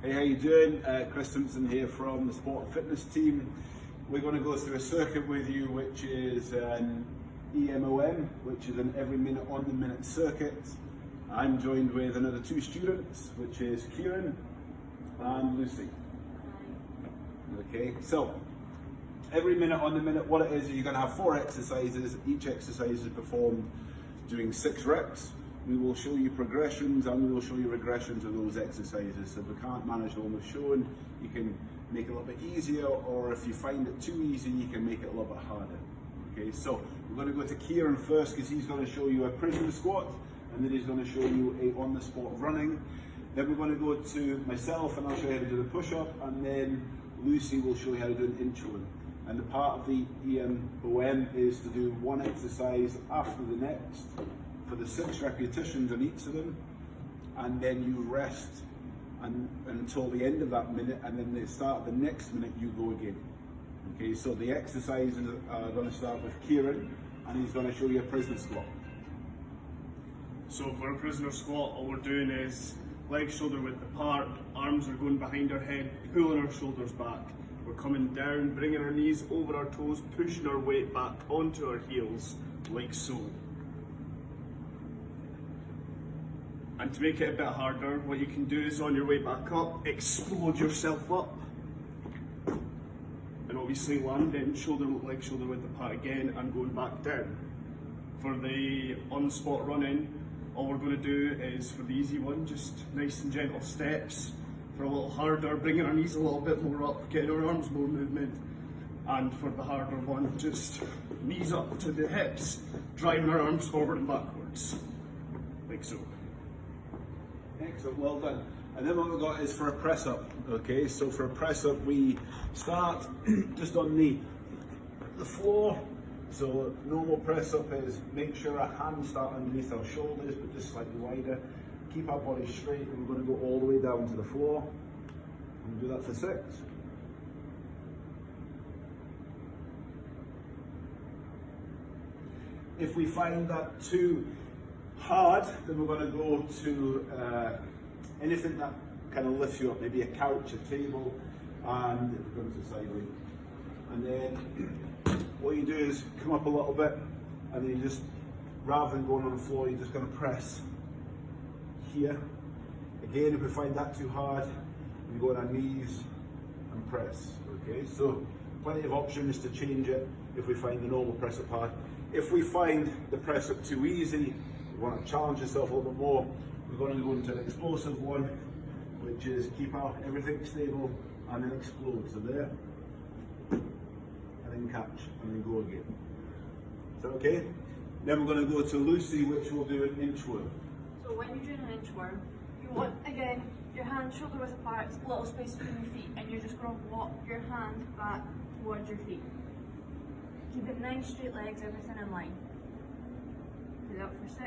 Hey, how you doing? Chris Simpson here from the Sport and Fitness team. We're going to go through a circuit with you which is an EMOM, which is an every minute on the minute circuit. I'm joined with another two students, which is Kieran and Lucy. Okay, so every minute on the minute, what it is you're going to have 4 exercises. Each exercise is performed doing 6 reps. We will show you progressions and we will show you regressions of those exercises. So if we can't manage the one we've shown, you can make it a little bit easier, or if you find it too easy, you can make it a little bit harder. Okay, so we're going to go to Kieran first because he's going to show you a prison squat, and then he's going to show you a on-the-spot running. Then we're going to go to myself and I'll show you how to do the push-up, and then Lucy will show you how to do an inchworm. And the part of the EMOM is to do one exercise after the next for the 6 repetitions on each of them, and then you rest until the end of that minute, and then they start the next minute you go again. Okay, so the exercises are going to start with Kieran, and he's going to show you a prisoner squat. So for a prisoner squat, all we're doing is legs shoulder width apart, arms are going behind our head, pulling our shoulders back. We're coming down, bringing our knees over our toes, pushing our weight back onto our heels, like so. And to make it a bit harder, what you can do is on your way back up, explode yourself up. And obviously landing legs shoulder width apart again and going back down. For the on-the-spot running, all we're going to do is, for the easy one, just nice and gentle steps. For a little harder, bringing our knees a little bit more up, getting our arms more movement. And for the harder one, just knees up to the hips, driving our arms forward and backwards, like so. Excellent, well done. And then what we've got is for a press up. Okay, so for a press up, we start just on the floor. So normal press up is make sure our hands start underneath our shoulders, but just slightly wider. Keep our body straight, and we're going to go all the way down to the floor. And do that for 6. If we find that too hard, then we're going to go to anything that kind of lifts you up, maybe a couch, a table, and it becomes a side weight. And then what you do is come up a little bit, and then you just, rather than going on the floor, you're just going to press here. Again, if we find that too hard, we go on our knees and press. Okay, so plenty of options to change it if we find the normal press up hard. If we find the press up too easy, we want to challenge yourself a little bit more, we're going to go into an explosive one, which is keep everything stable and then explode. So there, and then catch, and then go again. Is that okay? Then we're going to go to Lucy, which will do an inchworm. So when you're doing an inchworm, you want, again, your hands shoulder width apart, little space between your feet, and you're just going to walk your hand back towards your feet. Keep it nice, straight legs, everything in line. Do that for 6.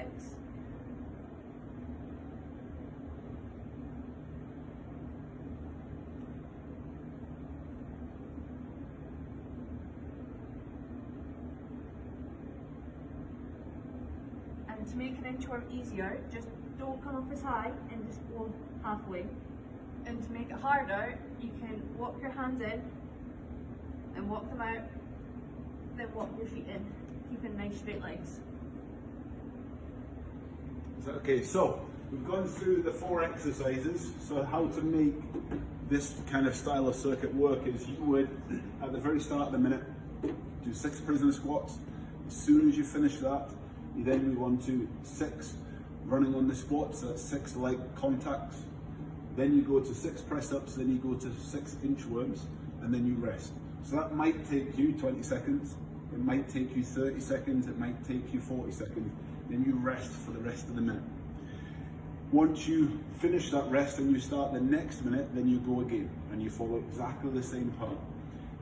And to make an inchworm easier, just don't come up as high and just go halfway. And to make it harder, you can walk your hands in and walk them out, then walk your feet in, keeping nice straight legs. Okay, so we've gone through the 4 exercises. So how to make this kind of style of circuit work is you would, at the very start of the minute, do 6 prisoner squats. As soon as you finish that, you then move on to 6 running on the spot, so that's 6 leg contacts. Then you go to 6 press ups, then you go to 6 inchworms, and then you rest. So that might take you 20 seconds, it might take you 30 seconds, it might take you 40 seconds. Then you rest for the rest of the minute. Once you finish that rest and you start the next minute, then you go again and you follow exactly the same part.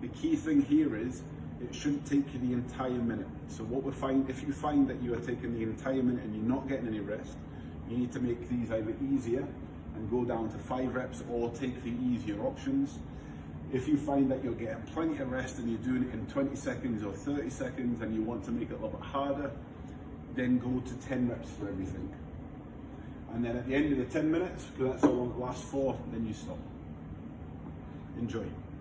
The key thing here is it shouldn't take you the entire minute. So what we find, if you find that you are taking the entire minute and you're not getting any rest, you need to make these either easier and go down to 5 reps or take the easier options. If you find that you're getting plenty of rest and you're doing it in 20 seconds or 30 seconds and you want to make it a little bit harder, then go to 10 reps for everything. And then at the end of the 10 minutes, because that's how long it lasts for, then you stop. Enjoy.